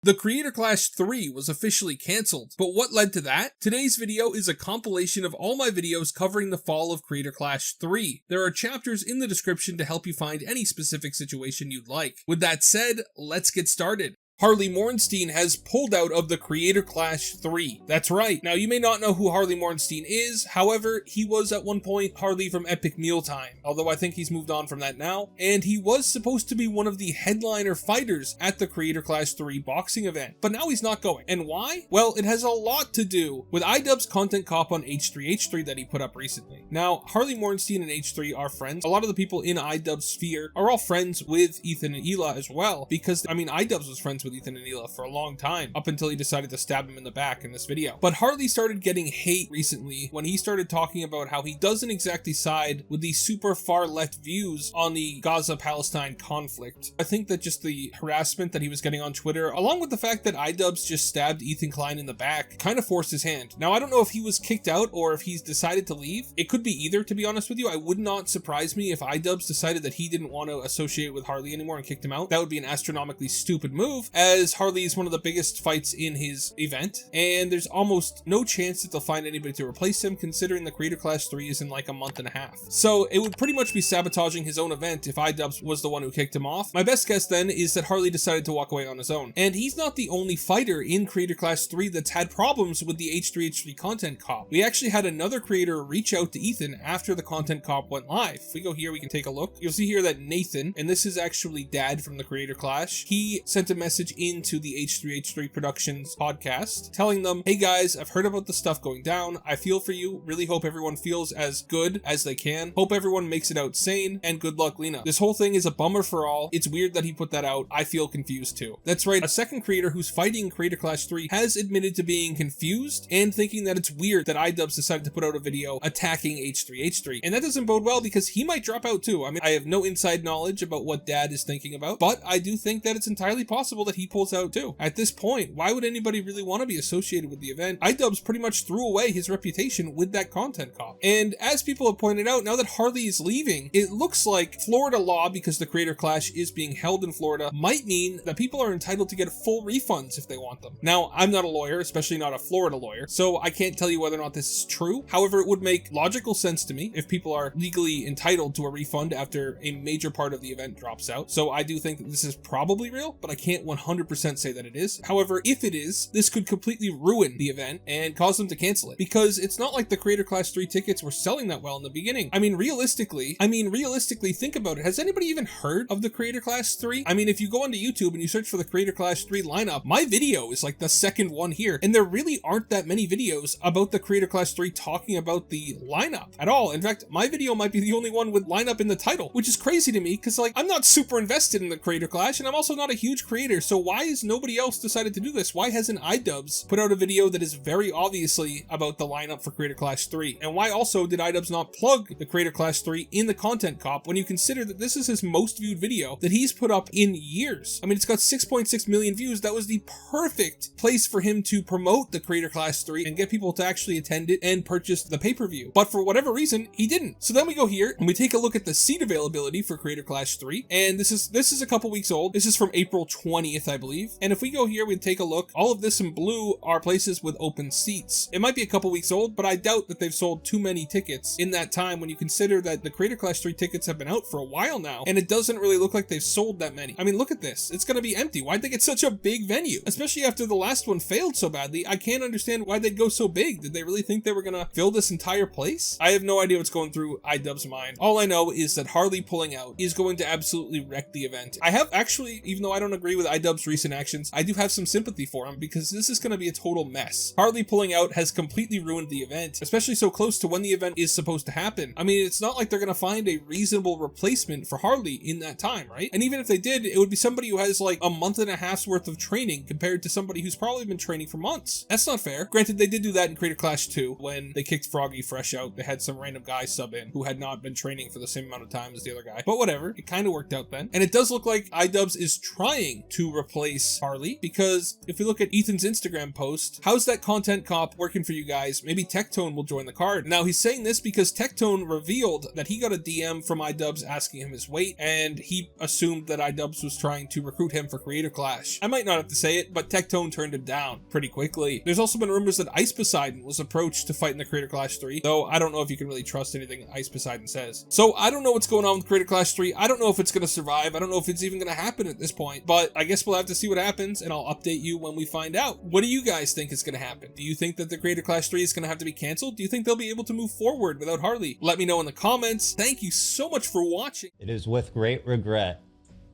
The Creator Clash 3 was officially cancelled, but what led to that? Today's video is a compilation of all my videos covering the fall of Creator Clash 3. There are chapters in the description to help you find any specific situation you'd like. With that said, let's get started. Harley Morenstein has pulled out of the Creator Clash 3. That's right. Now, you may not know who Harley Morenstein is, however, he was at one point Harley from Epic Mealtime, although I think he's moved on from that now, and he was supposed to be one of the headliner fighters at the Creator Clash 3 boxing event, but now he's not going. And why? Well, it has a lot to do with iDubbbz content cop on H3H3 that he put up recently. Now, Harley Morenstein and H3 are friends. A lot of the people in iDubbbz sphere are all friends with Ethan and Ela as well, because, iDubbbz was friends with Ethan and Ela for a long time, up until he decided to stab him in the back in this video. But Harley started getting hate recently when he started talking about how he doesn't exactly side with the super far left views on the Gaza-Palestine conflict. I think that just the harassment that he was getting on Twitter, along with the fact that iDubbbz just stabbed Ethan Klein in the back, kind of forced his hand. Now, I don't know if he was kicked out or if he's decided to leave. It could be either, to be honest with you. I would not surprise me if iDubbbz decided that he didn't want to associate with Harley anymore and kicked him out. That would be an astronomically stupid move, as Harley is one of the biggest fights in his event, and there's almost no chance that they'll find anybody to replace him, considering the Creator Clash 3 is in like a month and a half. So it would pretty much be sabotaging his own event if iDubbbz was the one who kicked him off. My best guess then is that Harley decided to walk away on his own. And he's not the only fighter in Creator Clash 3 that's had problems with the H3H3 content cop. We actually had another creator reach out to Ethan after the content cop went live. If we go here, we can take a look. You'll see here that Nathan, and this is actually Dad from the Creator Clash, he sent a message into the H3H3 Productions podcast telling them, hey guys, I've heard about the stuff going down. I feel for you. Really hope everyone feels as good as they can. Hope everyone makes it out sane, and good luck, Lena. This whole thing is a bummer for all. It's weird that he put that out. I feel confused too. That's right. A second creator who's fighting Creator Clash 3 has admitted to being confused and thinking that it's weird that iDubbbz decided to put out a video attacking H3H3. And that doesn't bode well because he might drop out too. I have no inside knowledge about what Dad is thinking about, but I do think that it's entirely possible that he pulls out too. At this point, why would anybody really want to be associated with the event? iDubbbz pretty much threw away his reputation with that content cop. And as people have pointed out, now that Harley is leaving, it looks like Florida law, because the Creator Clash is being held in Florida, might mean that people are entitled to get full refunds if they want them. Now, I'm not a lawyer, especially not a Florida lawyer, so I can't tell you whether or not this is true. However, it would make logical sense to me if people are legally entitled to a refund after a major part of the event drops out. So I do think that this is probably real, but I can't 100% say that it is. However, if it is, this could completely ruin the event and cause them to cancel it, because it's not like the Creator Clash 3 tickets were selling that well in the beginning. Realistically, think about it. Has anybody even heard of the Creator Clash 3? If you go onto YouTube and you search for the Creator Clash 3 lineup, my video is like the second one here, and there really aren't that many videos about the Creator Clash 3 talking about the lineup at all. In fact, my video might be the only one with lineup in the title, which is crazy to me, because I'm not super invested in the Creator Clash, and I'm also not a huge creator, so why has nobody else decided to do this? Why hasn't iDubbbz put out a video that is very obviously about the lineup for Creator Clash 3? And why also did iDubbbz not plug the Creator Clash 3 in the content cop when you consider that this is his most viewed video that he's put up in years? It's got 6.6 million views. That was the perfect place for him to promote the Creator Clash 3 and get people to actually attend it and purchase the pay-per-view. But for whatever reason, he didn't. So then we go here and we take a look at the seat availability for Creator Clash 3. And this is a couple weeks old. This is from April 20th, I believe. And if we go here, we take a look. All of this in blue are places with open seats. It might be a couple weeks old, but I doubt that they've sold too many tickets in that time when you consider that the Creator Clash 3 tickets have been out for a while now, and it doesn't really look like they've sold that many. Look at this. It's going to be empty. Why'd they get such a big venue? Especially after the last one failed so badly. I can't understand why they'd go so big. Did they really think they were going to fill this entire place? I have no idea what's going through iDubbbz's mind. All I know is that Harley pulling out is going to absolutely wreck the event. I have actually, even though I don't agree with iDubbbz's recent actions, I do have some sympathy for him, because this is going to be a total mess. Harley pulling out has completely ruined the event, especially so close to when the event is supposed to happen. It's not like they're going to find a reasonable replacement for Harley in that time, right? And even if they did, it would be somebody who has like a month and a half's worth of training compared to somebody who's probably been training for months. That's not fair. Granted, they did do that in Creator Clash 2 when they kicked Froggy fresh out. They had some random guy sub in who had not been training for the same amount of time as the other guy. But whatever, it kind of worked out then. And it does look like iDubbbz is trying to replace Harley, because if we look at Ethan's Instagram post, how's that content cop working for you guys? Maybe Tectone will join the card. Now he's saying this because Tectone revealed that he got a DM from iDubbbz asking him his weight, and he assumed that iDubbbz was trying to recruit him for Creator Clash. I might not have to say it, but Tectone turned him down pretty quickly. There's also been rumors that Ice Poseidon was approached to fight in the Creator Clash 3, though I don't know if you can really trust anything Ice Poseidon says. So I don't know what's going on with Creator Clash 3. I don't know if it's going to survive. I don't know if it's even going to happen at this point, but I guess we'll have to see what happens, and I'll update you when we find out. What do you guys think is going to happen? Do you think that the Creator Clash 3 is going to have to be canceled? Do you think they'll be able to move forward without Harley? Let me know in the comments. Thank you so much for watching. It is with great regret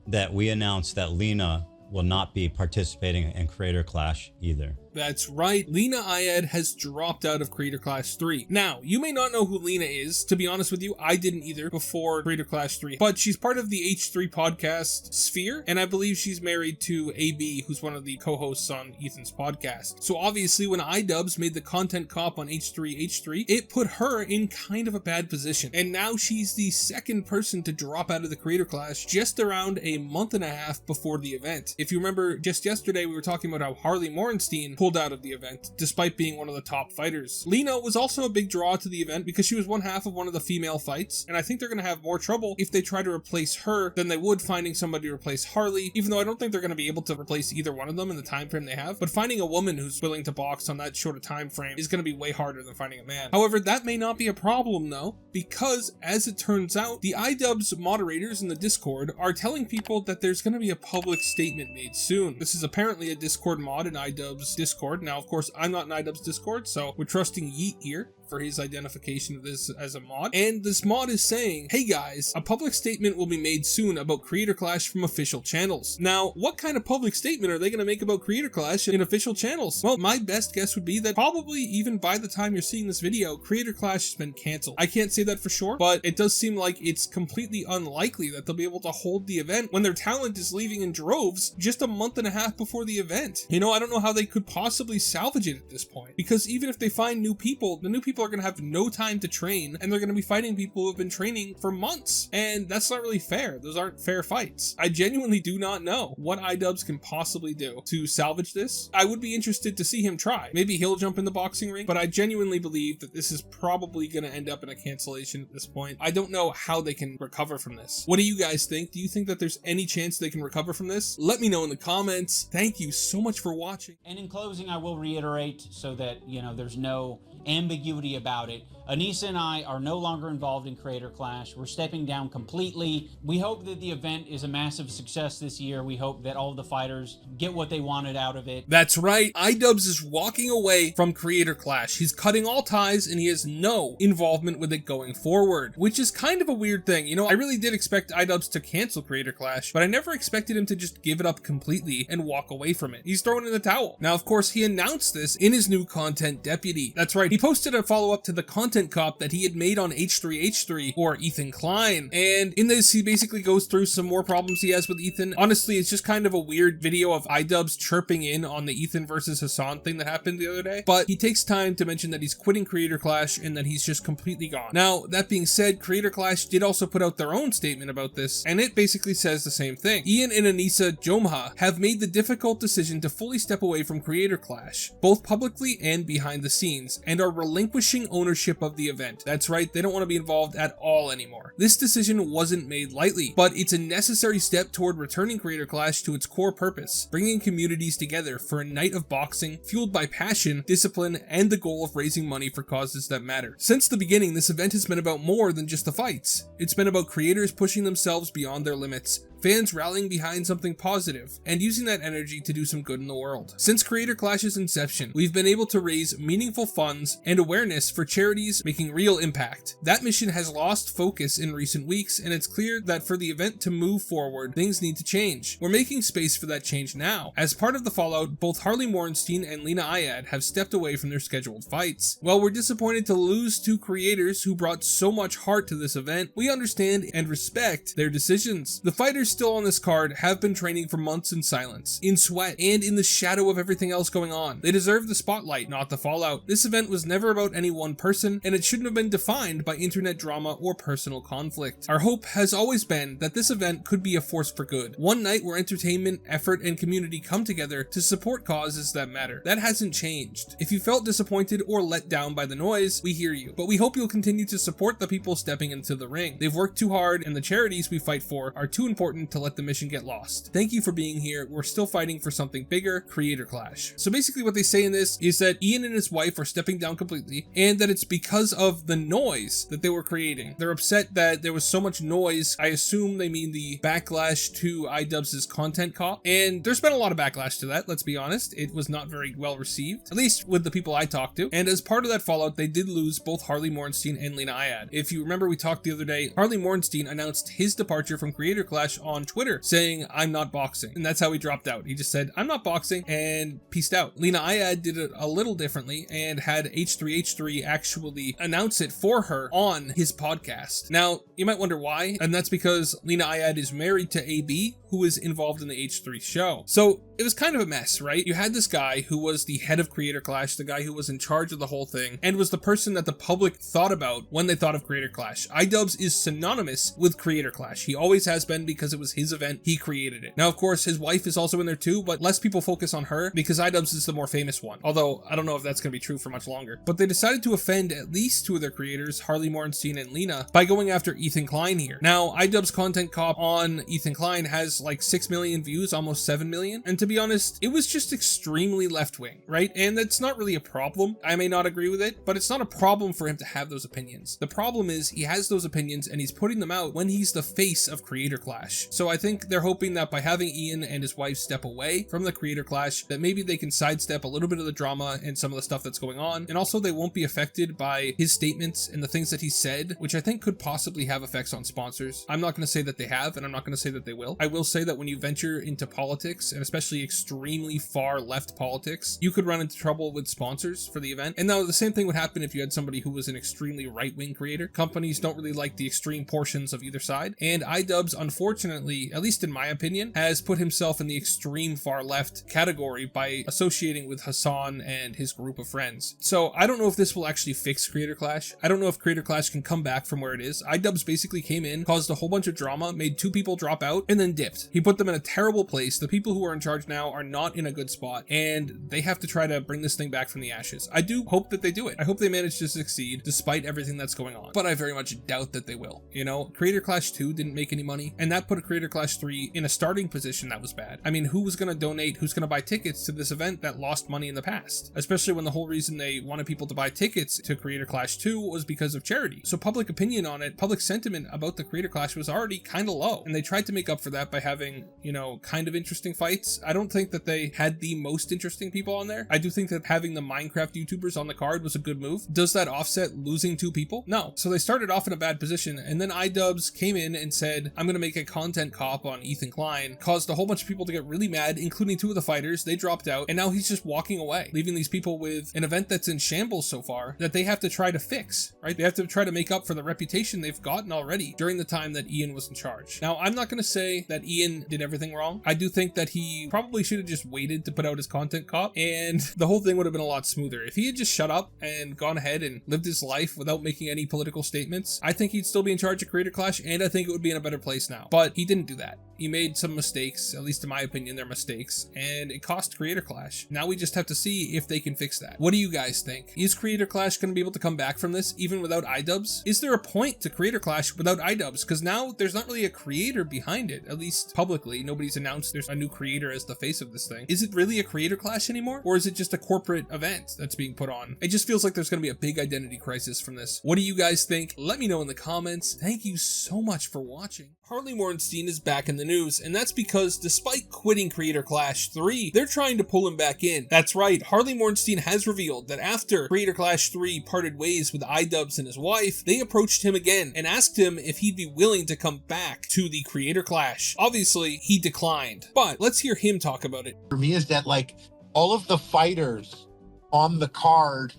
that we announce that Lena will not be participating in Creator Clash either. That's right, Lena has dropped out of Creator Clash 3. Now, you may not know who Lena is. To be honest with you, I didn't either before Creator Clash 3, but she's part of the H3 podcast sphere, and I believe she's married to AB, who's one of the co-hosts on Ethan's podcast. So obviously, when iDubbbz made the content cop on H3, it put her in kind of a bad position, and now she's the second person to drop out of the Creator Clash just around a month and a half before the event. If you remember, just yesterday we were talking about how Harley Morenstein pulled out of the event, despite being one of the top fighters. Lena was also a big draw to the event because she was one half of one of the female fights, and I think they're going to have more trouble if they try to replace her than they would finding somebody to replace Harley, even though I don't think they're going to be able to replace either one of them in the time frame they have. But finding a woman who's willing to box on that short a time frame is going to be way harder than finding a man. However, that may not be a problem though, because as it turns out, the iDubbbz moderators in the Discord are telling people that there's going to be a public statement made soon. This is apparently a Discord mod in iDubbbz Discord. Now, of course, I'm not in iDubbbz Discord, so we're trusting Yeet here for his identification of this as a mod. And this mod is saying, hey guys, a public statement will be made soon about Creator Clash from official channels. Now, what kind of public statement are they going to make about Creator Clash in official channels? Well, my best guess would be that probably even by the time you're seeing this video, Creator Clash has been canceled. I can't say that for sure, but it does seem like it's completely unlikely that they'll be able to hold the event when their talent is leaving in droves just a month and a half before the event. You know, I don't know how they could possibly salvage it at this point, because even if they find new people, the new people are going to have no time to train, and they're going to be fighting people who have been training for months, and that's not really fair. Those aren't fair fights. I genuinely do not know what iDubbbz can possibly do to salvage this. I would be interested to see him try. Maybe he'll jump in the boxing ring, but I genuinely believe that this is probably going to end up in a cancellation at this point. I don't know how they can recover from this. What do you guys think? Do you think that there's any chance they can recover from this? Let me know in the comments. Thank you so much for watching. And in closing, I will reiterate so that, you know, there's no ambiguity about it. Anissa and I are no longer involved in Creator Clash. We're stepping down completely. We hope that the event is a massive success this year. We hope that all of the fighters get what they wanted out of it. That's right. iDubbbz is walking away from Creator Clash. He's cutting all ties and he has no involvement with it going forward, which is kind of a weird thing. You know, I really did expect iDubbbz to cancel Creator Clash, but I never expected him to just give it up completely and walk away from it. He's throwing in the towel. Now, of course, he announced this in his new content deputy. That's right. He posted a follow-up to the content cop that he had made on H3 or Ethan Klein, and in this he basically goes through some more problems he has with Ethan. Honestly, it's just kind of a weird video of iDubbbz chirping in on the Ethan versus Hassan thing that happened the other day, but he takes time to mention that he's quitting Creator Clash and that he's just completely gone. Now, that being said, Creator Clash did also put out their own statement about this, and it basically says the same thing. Ian and Anissa Jomha have made the difficult decision to fully step away from Creator Clash, both publicly and behind the scenes, and are relinquishing ownership of the event. That's right, they don't want to be involved at all anymore. This decision wasn't made lightly, but it's a necessary step toward returning Creator Clash to its core purpose, bringing communities together for a night of boxing fueled by passion, discipline, and the goal of raising money for causes that matter. Since the beginning, this event has been about more than just the fights. It's been about creators pushing themselves beyond their limits, fans rallying behind something positive, and using that energy to do some good in the world. Since Creator Clash's inception, we've been able to raise meaningful funds and awareness for charities making real impact. That mission has lost focus in recent weeks, and it's clear that for the event to move forward, things need to change. We're making space for that change now. As part of the fallout, both Harley Morenstein and Lena have stepped away from their scheduled fights. While we're disappointed to lose two creators who brought so much heart to this event, we understand and respect their decisions. The fighters creators still on this card have been training for months in silence, in sweat, and in the shadow of everything else going on. They deserve the spotlight, not the fallout. This event was never about any one person, and it shouldn't have been defined by internet drama or personal conflict. Our hope has always been that this event could be a force for good. One night where entertainment, effort, and community come together to support causes that matter. That hasn't changed. If you felt disappointed or let down by the noise, we hear you. But we hope you'll continue to support the people stepping into the ring. They've worked too hard, and the charities we fight for are too important to let the mission get lost. Thank you for being here. We're still fighting for something bigger, Creator Clash. So basically what they say in this is that Ian and his wife are stepping down completely, and that it's because of the noise that they were creating. They're upset that there was so much noise. I assume they mean the backlash to iDubbbz's content cop, and there's been a lot of backlash to that, let's be honest. It was not very well received, at least with the people I talked to, and as part of that fallout, they did lose both Harley Morenstein and Lena. If you remember, we talked the other day, Harley Morenstein announced his departure from Creator Clash on Twitter, saying, "I'm not boxing," and that's how he dropped out. He just said, "I'm not boxing," and peaced out. Lena did it a little differently and had H3H3 actually announce it for her on his podcast. Now, you might wonder why, and that's because Lena is married to AB, who is involved in the H3 show. So it was kind of a mess, right? You had this guy who was the head of Creator Clash, the guy who was in charge of the whole thing, and was the person that the public thought about when they thought of Creator Clash. iDubbbz is synonymous with Creator Clash. He always has been because it was his event. He created it. Now, of course, his wife is also in there too, but less people focus on her because iDubbbz is the more famous one. Although, I don't know if that's going to be true for much longer. But they decided to offend at least two of their creators, Harley Morenstein and Lena, by going after Ethan Klein here. Now, iDubbbz content cop on Ethan Klein has like 6 million views, almost 7 million. And to be honest, it was just extremely left-wing, right? And that's not really a problem. I may not agree with it, but it's not a problem for him to have those opinions. The problem is he has those opinions and he's putting them out when he's the face of Creator Clash. So I think they're hoping that by having Ian and his wife step away from the Creator Clash, that maybe they can sidestep a little bit of the drama and some of the stuff that's going on. And also they won't be affected by his statements and the things that he said, which I think could possibly have effects on sponsors. I'm not going to say that they have, and I'm not going to say that they will. I will say that when you venture into politics, and especially extremely far left politics, you could run into trouble with sponsors for the event. And now the same thing would happen if you had somebody who was an extremely right-wing creator. Companies don't really like the extreme portions of either side, and iDubbbz, unfortunately, at least in my opinion, has put himself in the extreme far left category by associating with Hassan and his group of friends. So I don't know if this will actually fix Creator Clash. I don't know if Creator Clash can come back from where it is. iDubbbz basically came in, caused a whole bunch of drama, made 2 people drop out, and then dipped. He put them in a terrible place. The people who are in charge now are not in a good spot, and they have to try to bring this thing back from the ashes. I do hope that they do it. I hope they manage to succeed despite everything that's going on, but I very much doubt that they will. You know, Creator Clash 2 didn't make any money, and that put a Creator Clash 3 in a starting position that was bad. I mean, who was going to donate, who's going to buy tickets to this event that lost money in the past? Especially when the whole reason they wanted people to buy tickets to Creator Clash 2 was because of charity. So public opinion on it, public sentiment about the Creator Clash was already kind of low, and they tried to make up for that by having, you know, kind of interesting fights. I don't think that they had the most interesting people on there. I do think that having the Minecraft YouTubers on the card was a good move. Does that offset losing 2 people? No. So they started off in a bad position, and then iDubbbz came in and said, I'm going to make a content cop on Ethan Klein, caused a whole bunch of people to get really mad, including 2 of the fighters. They dropped out, and now he's just walking away, leaving these people with an event that's in shambles so far that they have to try to fix, right? They have to try to make up for the reputation they've gotten already during the time that Ian was in charge. Now, I'm not going to say that Ian did everything wrong. I do think that he probably should have just waited to put out his content cop, and the whole thing would have been a lot smoother. If he had just shut up and gone ahead and lived his life without making any political statements, I think he'd still be in charge of Creator Clash, and I think it would be in a better place now. But he didn't do that. He made some mistakes, at least in my opinion, they're mistakes, and it cost Creator Clash. Now we just have to see if they can fix that. What do you guys think? Is Creator Clash going to be able to come back from this, even without iDubbbz? Is there a point to Creator Clash without iDubbbz? Because now there's not really a creator behind it, at least publicly. Nobody's announced there's a new creator as the face of this thing. Is it really a Creator Clash anymore? Or is it just a corporate event that's being put on? It just feels like there's going to be a big identity crisis from this. What do you guys think? Let me know in the comments. Thank you so much for watching. Harley Morenstein is back in the news, and that's because despite quitting Creator Clash 3, they're trying to pull him back in. That's right, Harley Morenstein has revealed that after Creator Clash 3 parted ways with iDubbbz and his wife, they approached him again and asked him if he'd be willing to come back to the Creator Clash. Obviously, he declined, but let's hear him talk about it. For me is that, like, all of the fighters on the card,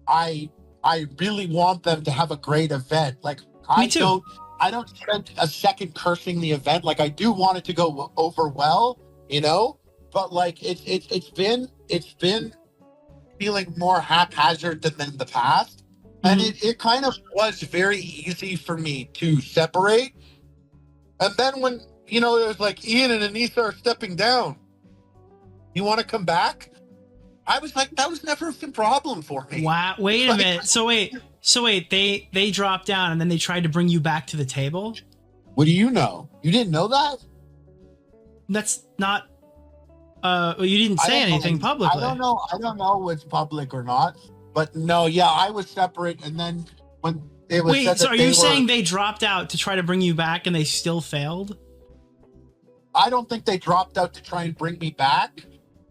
I really want them to have a great event. Like, I don't I don't spend a second cursing the event. Like, I do want it to go over well, you know, but like it's been feeling more haphazard than in the past. And it kind of was very easy for me to separate. And then when, you know, it was like Ian and Anissa are stepping down, you want to come back? I was like, that was never a problem for me. Wow. Wait a minute. So wait, they dropped down and then they tried to bring you back to the table? What do you know? You didn't know that? That's not you didn't say anything publicly. I don't know what's public or not. But no, yeah, I was separate, and then when it was wait, so are you saying they dropped out to try to bring you back and they still failed? I don't think they dropped out to try and bring me back.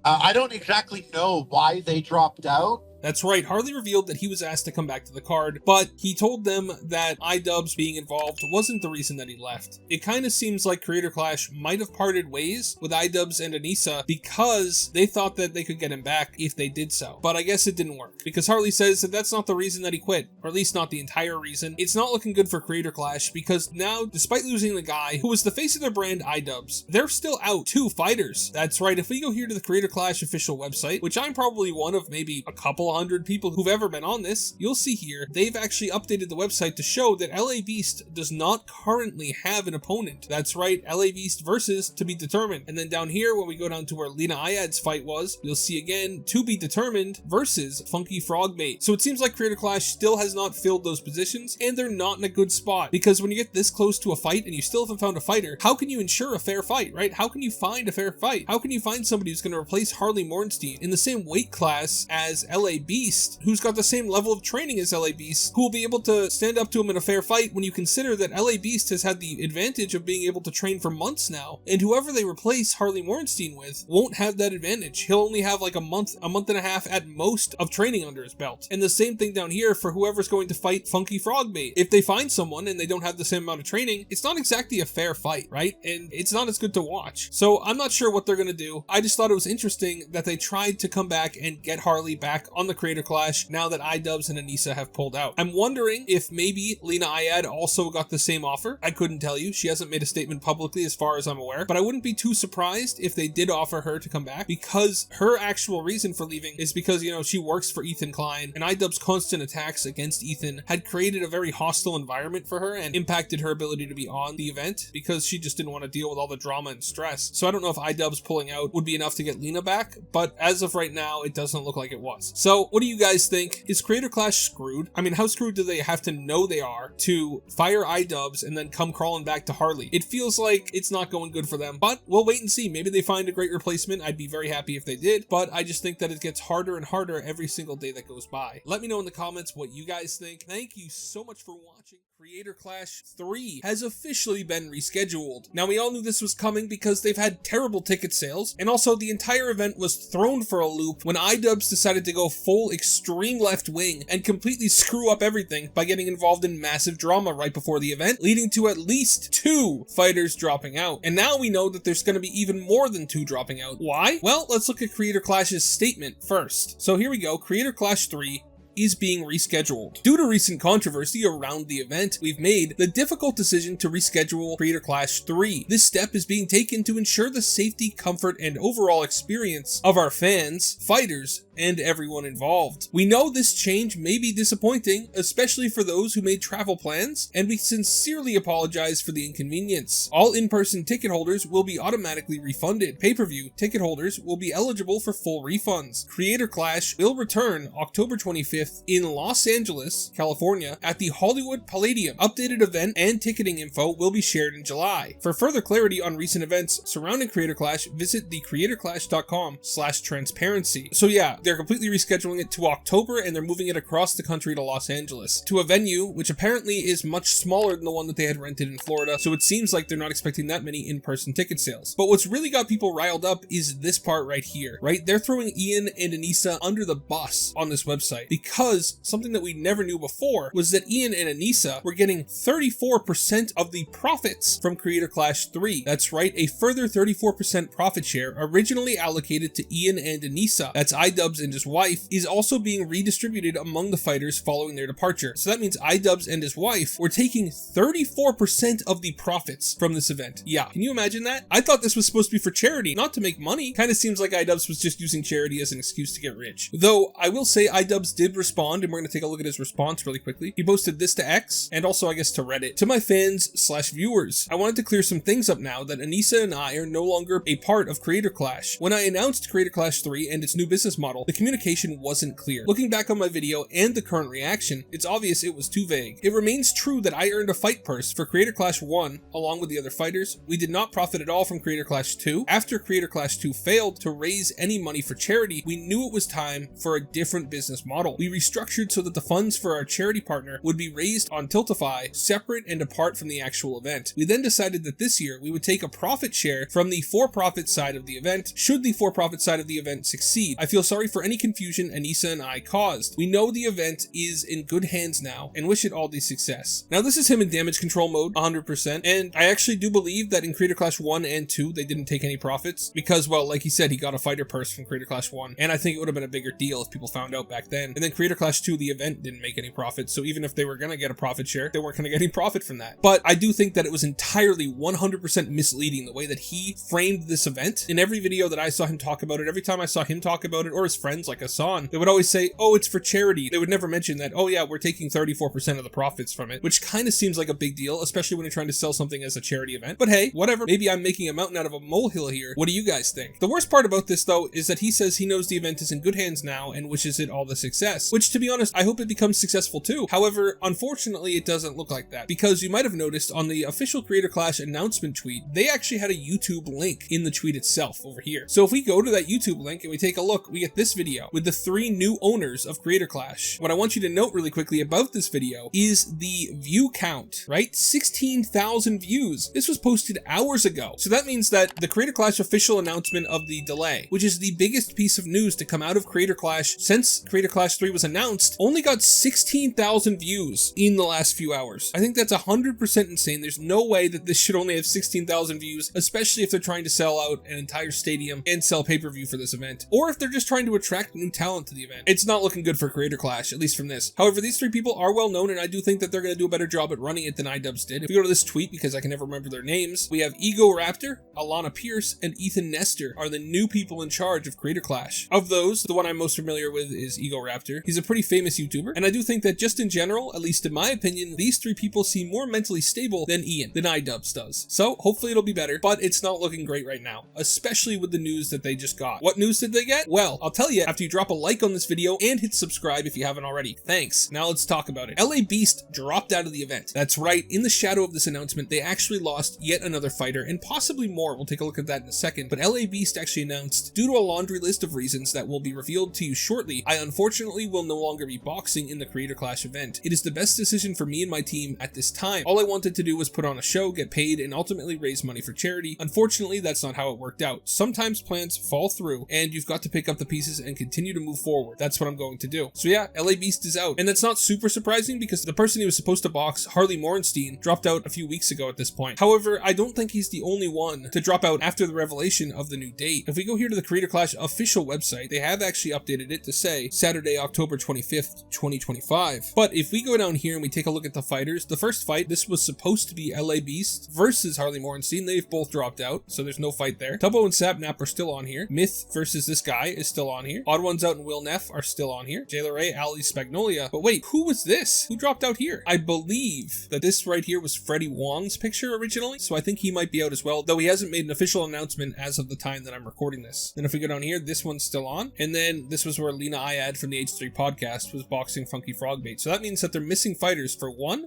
I don't exactly know why they dropped out. That's right, Harley revealed that he was asked to come back to the card, but he told them that iDubbbz being involved wasn't the reason that he left. It kind of seems like Creator Clash might have parted ways with iDubbbz and Anissa because they thought that they could get him back if they did so. But I guess it didn't work, because Harley says that that's not the reason that he quit, or at least not the entire reason. It's not looking good for Creator Clash, because now, despite losing the guy who was the face of their brand, iDubbbz, they're still out 2 fighters. That's right, if we go here to the Creator Clash official website, which I'm probably one of maybe a couple 100 people who've ever been on this, you'll see here they've actually updated the website to show that LABeast does not currently have an opponent. That's right, LABeast versus to be determined. And then down here, when we go down to where Lena iDubbbz's fight was, you'll see again to be determined versus Funky Frogmate. So it seems like Creator Clash still has not filled those positions, and they're not in a good spot, because when you get this close to a fight and you still haven't found a fighter, how can you ensure a fair fight, right? How can you find a fair fight? How can you find somebody who's going to replace Harley Morenstein in the same weight class as LABeast, who's got the same level of training as LABeast, who will be able to stand up to him in a fair fight, when you consider that LABeast has had the advantage of being able to train for months now, and whoever they replace Harley Morenstein with won't have that advantage. He'll only have like a month and a half at most of training under his belt. And the same thing down here for whoever's going to fight Funky Frogmate. If they find someone and they don't have the same amount of training, it's not exactly a fair fight, right? And it's not as good to watch. So I'm not sure what they're going to do. I just thought it was interesting that they tried to come back and get Harley back on the Creator Clash now that iDubbbz and Anissa have pulled out. I'm wondering if maybe Lena iDubbbz also got the same offer. I couldn't tell you. She hasn't made a statement publicly as far as I'm aware, but I wouldn't be too surprised if they did offer her to come back, because her actual reason for leaving is because, you know, she works for Ethan Klein, and iDubbbz's constant attacks against Ethan had created a very hostile environment for her and impacted her ability to be on the event, because she just didn't want to deal with all the drama and stress. So I don't know if iDubbbz pulling out would be enough to get Lena back, but as of right now, it doesn't look like it was. So what do you guys think? Is Creator Clash screwed? I mean, how screwed do they have to know they are to fire iDubbbz and then come crawling back to Harley? It feels like it's not going good for them, but we'll wait and see. Maybe they find a great replacement. I'd be very happy if they did, but I just think that it gets harder and harder every single day that goes by. Let me know in the comments what you guys think. Thank you so much for watching. Creator Clash 3 has officially been rescheduled. Now, we all knew this was coming because they've had terrible ticket sales, and also the entire event was thrown for a loop when iDubbbz decided to go full extreme left wing and completely screw up everything by getting involved in massive drama right before the event, leading to at least 2 fighters dropping out. And now we know that there's going to be even more than 2 dropping out. Why? Well, let's look at Creator Clash's statement first. So here we go, Creator Clash 3 is being rescheduled. Due to recent controversy around the event, we've made the difficult decision to reschedule Creator Clash 3. This step is being taken to ensure the safety, comfort, and overall experience of our fans, fighters, and everyone involved. We know this change may be disappointing, especially for those who made travel plans, and we sincerely apologize for the inconvenience. All in-person ticket holders will be automatically refunded. Pay-per-view ticket holders will be eligible for full refunds. Creator Clash will return October 25th in Los Angeles, California, at the Hollywood Palladium. Updated event and ticketing info will be shared in July. For further clarity on recent events surrounding Creator Clash, visit thecreatorclash.com/transparency. So yeah, they're completely rescheduling it to October, and they're moving it across the country to Los Angeles, to a venue which apparently is much smaller than the one that they had rented in Florida, so it seems like they're not expecting that many in-person ticket sales. But what's really got people riled up is this part right here, right? They're throwing Ian and Anissa under the bus on this website because because something that we never knew before was that Ian and Anissa were getting 34% of the profits from Creator Clash 3. That's right, a further 34% profit share originally allocated to Ian and Anissa, that's iDubbbz and his wife, is also being redistributed among the fighters following their departure. So that means iDubbbz and his wife were taking 34% of the profits from this event. Yeah, can you imagine that? I thought this was supposed to be for charity, not to make money. Kind of seems like iDubbbz was just using charity as an excuse to get rich. Though, I will say iDubbbz did respond, and we're going to take a look at his response really quickly. He posted this to X, and also I guess to Reddit. To my fans/viewers, I wanted to clear some things up now that Anissa and I are no longer a part of Creator Clash. When I announced Creator Clash 3 and its new business model, the communication wasn't clear. Looking back on my video and the current reaction, it's obvious it was too vague. It remains true that I earned a fight purse for Creator Clash 1 along with the other fighters. We did not profit at all from Creator Clash 2. After Creator Clash 2 failed to raise any money for charity, we knew it was time for a different business model. We restructured so that the funds for our charity partner would be raised on Tiltify, separate and apart from the actual event. We then decided that this year we would take a profit share from the for-profit side of the event, should the for-profit side of the event succeed. I feel sorry for any confusion Anissa and I caused. We know the event is in good hands now and wish it all the success. Now this is him in damage control mode, 100%, and I actually do believe that in Creator Clash 1 and 2 they didn't take any profits because, well, like he said, he got a fighter purse from Creator Clash 1, and I think it would have been a bigger deal if people found out back then. And then Creator Clash 2, the event didn't make any profit, so even if they were gonna get a profit share, they weren't gonna get any profit from that. But I do think that it was entirely 100% misleading the way that he framed this event. In every video that I saw him talk about it, every time I saw him talk about it, or his friends like Hassan, they would always say, oh, it's for charity. They would never mention that, oh yeah, we're taking 34% of the profits from it, which kind of seems like a big deal, especially when you're trying to sell something as a charity event. But hey, whatever, maybe I'm making a mountain out of a molehill here. What do you guys think? The worst part about this though is that he says he knows the event is in good hands now and wishes it all the success, which to be honest, I hope it becomes successful too. However, unfortunately, it doesn't look like that, because you might have noticed on the official Creator Clash announcement tweet, they actually had a YouTube link in the tweet itself over here. So if we go to that YouTube link and we take a look, we get this video with the 3 new owners of Creator Clash. What I want you to note really quickly about this video is the view count, right? 16,000 views. This was posted hours ago. So that means that the Creator Clash official announcement of the delay, which is the biggest piece of news to come out of Creator Clash since Creator Clash 3 was announced, only got 16,000 views in the last few hours. I think that's 100% insane. There's no way that this should only have 16,000 views, especially if they're trying to sell out an entire stadium and sell pay-per-view for this event, or if they're just trying to attract new talent to the event. It's not looking good for Creator Clash, at least from this. However, these 3 people are well known, and I do think that they're going to do a better job at running it than iDubbbz did. If we go to this tweet, because I can never remember their names, we have Ego Raptor, Alana Pierce, and Ethan Nestor are the new people in charge of Creator Clash. Of those, the one I'm most familiar with is Ego Raptor. He's a pretty famous YouTuber, and I do think that just in general, at least in my opinion, these 3 people seem more mentally stable than iDubbbz does. So hopefully it'll be better, but it's not looking great right now, especially with the news that they just got. What news did they get? Well, I'll tell you after you drop a like on this video and hit subscribe if you haven't already. Thanks. Now let's talk about it. LABeast dropped out of the event. That's right, in the shadow of this announcement, they actually lost yet another fighter, and possibly more. We'll take a look at that in a second, but LABeast actually announced, due to a laundry list of reasons that will be revealed to you shortly, I unfortunately will no longer be boxing in the Creator Clash event. It is the best decision for me and my team at this time. All I wanted to do was put on a show, get paid, and ultimately raise money for charity. Unfortunately, that's not how it worked out. Sometimes plans fall through, and you've got to pick up the pieces and continue to move forward. That's what I'm going to do. So yeah, LABeast is out, and that's not super surprising because the person he was supposed to box, Harley Morenstein, dropped out a few weeks ago at this point. However, I don't think he's the only one to drop out after the revelation of the new date. If we go here to the Creator Clash official website, they have actually updated it to say Saturday, October 25th, 2025. But if we go down here and we take a look at the fighters, the first fight, this was supposed to be LABeast versus Harley Morenstein. They've both dropped out, so there's no fight there. Tubbo and Sapnap are still on here. Myth versus this guy is still on here. Odd Ones Out and Will Neff are still on here. Jayla Ray, Ali Spagnolia. But wait, who was this? Who dropped out here? I believe that this right here was Freddie Wong's picture originally, so I think he might be out as well, though he hasn't made an official announcement as of the time that I'm recording this. Then if we go down here, this one's still on, and then this was where Lena Iad from the H3 podcast was boxing Funky Frogbait. So that means that they're missing fighters for 1,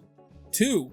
2,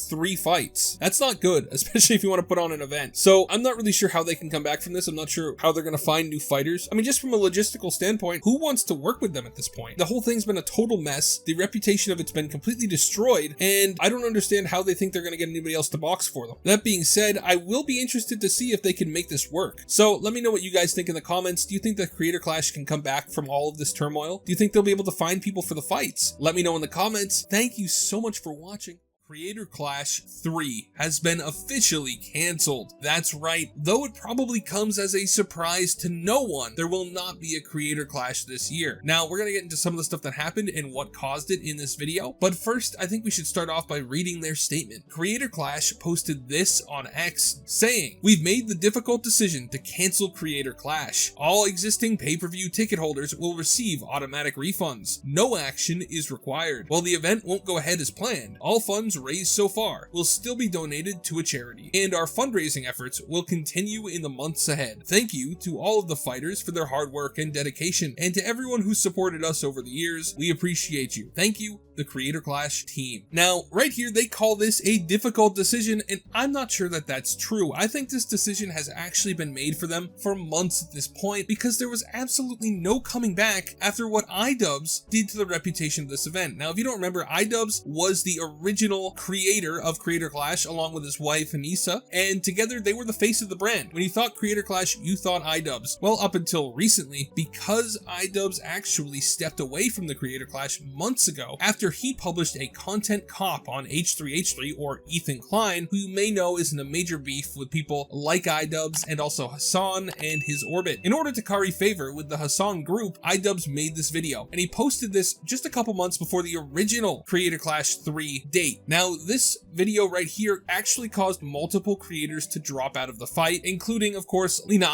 3 fights. That's not good, especially if you want to put on an event. So I'm not really sure how they can come back from this. I'm not sure how they're going to find new fighters. I mean, just from a logistical standpoint, who wants to work with them at this point? The whole thing's been a total mess. The reputation of it's been completely destroyed, and I don't understand how they think they're going to get anybody else to box for them. That being said, I will be interested to see if they can make this work. So let me know what you guys think in the comments. Do you think that Creator Clash can come back from all of this turmoil? Do you think they'll be able to find people for the fights? Let me know in the comments. Thank you so much for watching. Creator Clash 3 has been officially cancelled. That's right, though it probably comes as a surprise to no one, there will not be a Creator Clash this year. Now, we're going to get into some of the stuff that happened and what caused it in this video, but first, I think we should start off by reading their statement. Creator Clash posted this on X, saying, "We've made the difficult decision to cancel Creator Clash. All existing pay-per-view ticket holders will receive automatic refunds. No action is required. While the event won't go ahead as planned, all funds raised so far will still be donated to a charity, and our fundraising efforts will continue in the months ahead. Thank you to all of the fighters for their hard work and dedication, and to everyone who supported us over the years. We appreciate you. Thank you, the Creator Clash team." Now, right here, they call this a difficult decision, and I'm not sure that that's true. I think this decision has actually been made for them for months at this point, because there was absolutely no coming back after what iDubbbz did to the reputation of this event. Now, if you don't remember, iDubbbz was the original creator of Creator Clash along with his wife Anissa, and together they were the face of the brand. When you thought Creator Clash, you thought iDubbbz. Well, up until recently, because iDubbbz actually stepped away from the Creator Clash months ago after he published a content cop on H3H3, or Ethan Klein, who you may know is in a major beef with people like iDubbbz and also Hassan and his Orbit. In order to curry favor with the Hassan group, iDubbbz made this video, and he posted this just a couple months before the original Creator Clash 3 date. Now, this video right here actually caused multiple creators to drop out of the fight, including, of course, Lena,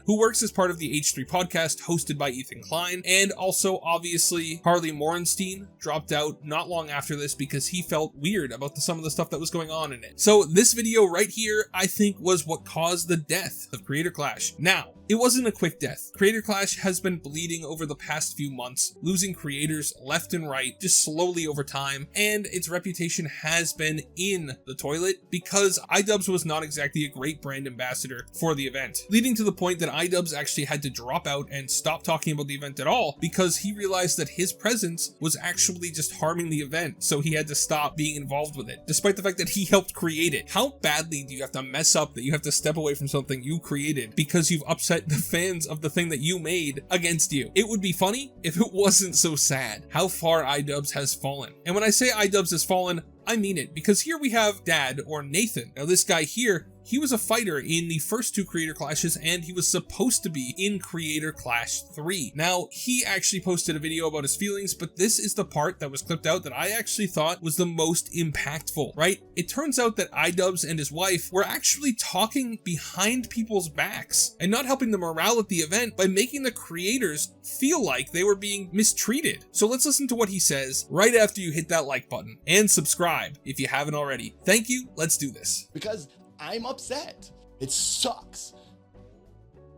who works as part of the H3 podcast hosted by Ethan Klein, and also, obviously, Harley Morenstein dropped out not long after this because he felt weird about some of the stuff that was going on in it. So this video right here, I think, was what caused the death of Creator Clash. Now, it wasn't a quick death. Creator Clash has been bleeding over the past few months, losing creators left and right, just slowly over time, and its reputation has been in the toilet because iDubbbz was not exactly a great brand ambassador for the event, leading to the point that iDubbbz actually had to drop out and stop talking about the event at all because he realized that his presence was actually just harming the event, so he had to stop being involved with it, despite the fact that he helped create it. How badly do you have to mess up that you have to step away from something you created because you've upset the fans of the thing that you made against you? It would be funny if it wasn't so sad how far iDubbbz has fallen. And when I say iDubbbz has fallen, I mean it, because here we have Dad, or Nathan. Now this guy here, he was a fighter in the first 2 Creator Clashes, and he was supposed to be in Creator Clash 3. Now, he actually posted a video about his feelings, but this is the part that was clipped out that I actually thought was the most impactful, right? It turns out that iDubbbz and his wife were actually talking behind people's backs and not helping the morale at the event by making the creators feel like they were being mistreated. So let's listen to what he says right after you hit that like button and subscribe if you haven't already. Thank you. Let's do this. Because I'm upset. It sucks.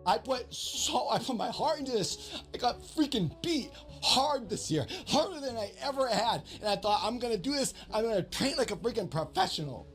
I put my heart into this. I got freaking beat hard this year, harder than I ever had. And I thought, I'm gonna do this. I'm gonna train like a freaking professional.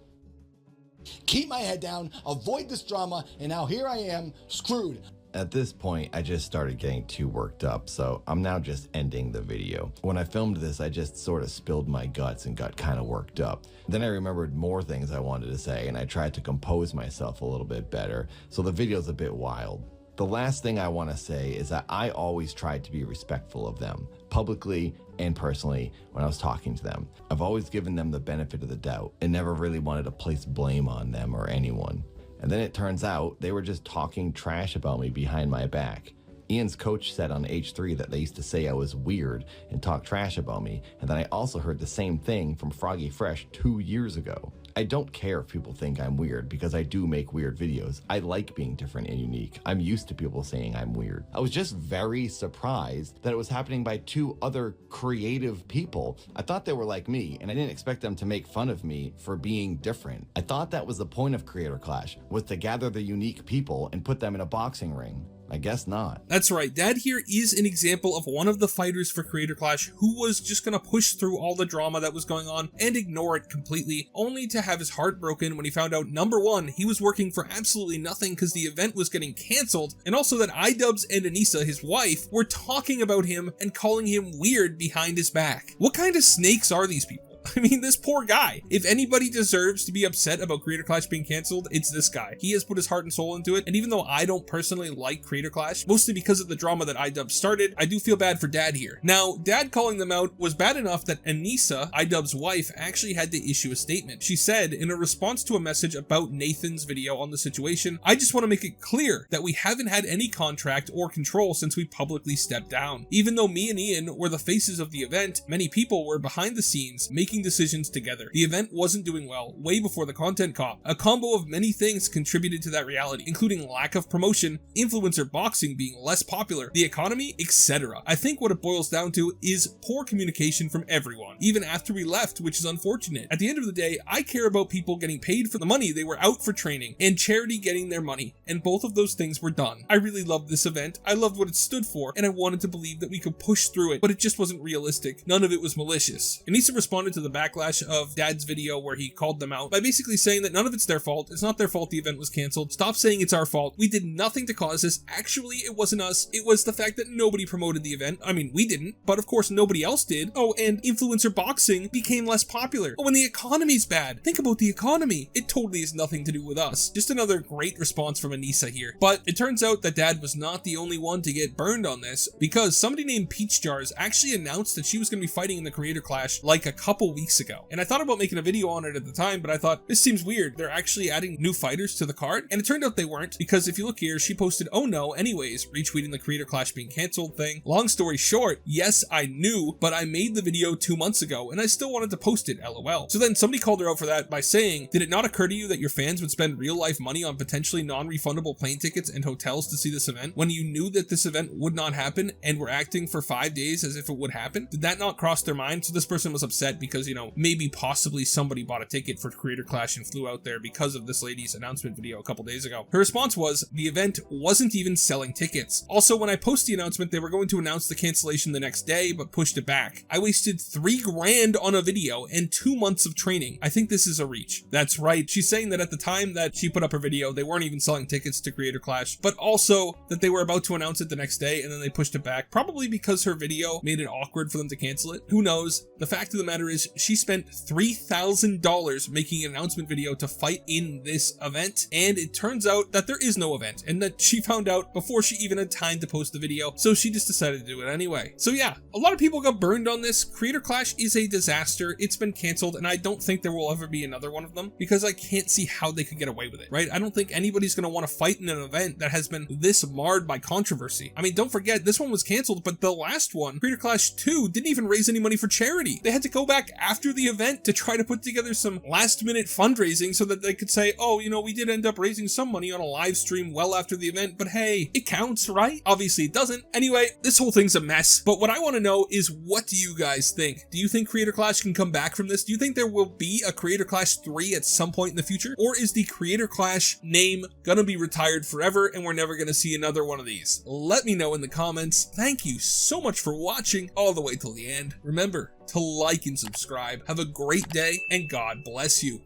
Keep my head down, avoid this drama, and now here I am, screwed. At this point, I just started getting too worked up, so I'm now just ending the video. When I filmed this, I just sort of spilled my guts and got kind of worked up. Then I remembered more things I wanted to say, and I tried to compose myself a little bit better, so the video's a bit wild. The last thing I want to say is that I always tried to be respectful of them, publicly and personally, when I was talking to them. I've always given them the benefit of the doubt and never really wanted to place blame on them or anyone. And then it turns out they were just talking trash about me behind my back. Ian's coach said on H3 that they used to say I was weird and talk trash about me, and then I also heard the same thing from Froggy Fresh 2 years ago. I don't care if people think I'm weird because I do make weird videos. I like being different and unique. I'm used to people saying I'm weird. I was just very surprised that it was happening by 2 other creative people. I thought they were like me, and I didn't expect them to make fun of me for being different. I thought that was the point of Creator Clash, was to gather the unique people and put them in a boxing ring. I guess not. That's right, Dad here is an example of one of the fighters for Creator Clash who was just gonna push through all the drama that was going on and ignore it completely, only to have his heart broken when he found out, number one, he was working for absolutely nothing because the event was getting cancelled, and also that iDubbbz and Anissa, his wife, were talking about him and calling him weird behind his back. What kind of snakes are these people? I mean, this poor guy. If anybody deserves to be upset about Creator Clash being cancelled, it's this guy. He has put his heart and soul into it, and even though I don't personally like Creator Clash, mostly because of the drama that iDubbbz started, I do feel bad for Dad here. Now, Dad calling them out was bad enough that Anissa, iDubbbz's wife, actually had to issue a statement. She said, in a response to a message about Nathan's video on the situation, "I just want to make it clear that we haven't had any contract or control since we publicly stepped down. Even though me and Ian were the faces of the event, many people were behind the scenes making decisions together. The event wasn't doing well way before the content cop. A combo of many things contributed to that reality, including lack of promotion, influencer boxing being less popular, the economy, etc. I think what it boils down to is poor communication from everyone, even after we left, which is unfortunate. At the end of the day, I care about people getting paid for the money they were out for training, and charity getting their money, and both of those things were done. I really loved this event, I loved what it stood for, and I wanted to believe that we could push through it, but it just wasn't realistic. None of it was malicious." Anissa responded to the backlash of Dad's video where he called them out by basically saying that none of it's their fault, it's not their fault the event was cancelled, stop saying it's our fault, we did nothing to cause this, actually it wasn't us, it was the fact that nobody promoted the event. I mean, we didn't, but of course nobody else did. Oh, and influencer boxing became less popular. Oh, and the economy's bad. Think about the economy. It totally has nothing to do with us. Just another great response from Anissa here. But it turns out that Dad was not the only one to get burned on this, because somebody named Peach Jars actually announced that she was going to be fighting in the Creator Clash like a couple weeks ago. And I thought about making a video on it at the time, but I thought, this seems weird. They're actually adding new fighters to the card? And it turned out they weren't, because if you look here, she posted, "Oh no, anyways," retweeting the Creator Clash being cancelled thing. Long story short, yes, I knew, but I made the video 2 months ago, and I still wanted to post it, lol. So then somebody called her out for that by saying, "Did it not occur to you that your fans would spend real life money on potentially non-refundable plane tickets and hotels to see this event, when you knew that this event would not happen and were acting for 5 days as if it would happen? Did that not cross their mind?" So this person was upset because, you know, maybe possibly somebody bought a ticket for Creator Clash and flew out there because of this lady's announcement video a couple days ago. Her response was, "The event wasn't even selling tickets. Also, when I posted the announcement, they were going to announce the cancellation the next day, but pushed it back. I wasted $3 grand on a video and 2 months of training. I think this is a reach." That's right. She's saying that at the time that she put up her video, they weren't even selling tickets to Creator Clash, but also that they were about to announce it the next day and then they pushed it back, probably because her video made it awkward for them to cancel it. Who knows? The fact of the matter is, she spent $3,000 making an announcement video to fight in this event, and it turns out that there is no event, and that she found out before she even had time to post the video, so she just decided to do it anyway. So yeah, a lot of people got burned on this. Creator Clash is a disaster. It's been cancelled, and I don't think there will ever be another one of them, because I can't see how they could get away with it, right? I don't think anybody's going to want to fight in an event that has been this marred by controversy. I mean, don't forget, this one was cancelled, but the last one, Creator Clash 2, didn't even raise any money for charity. They had to go back after the event to try to put together some last-minute fundraising so that they could say, "Oh, you know, we did end up raising some money on a live stream well after the event, but hey, it counts, right?" Obviously it doesn't. Anyway, this whole thing's a mess, but what I want to know is, what do you guys think? Do you think Creator Clash can come back from this? Do you think there will be a Creator Clash 3 at some point in the future? Or is the Creator Clash name gonna be retired forever and we're never gonna see another one of these? Let me know in the comments. Thank you so much for watching all the way till the end. Remember to like and subscribe. Have a great day, and God bless you.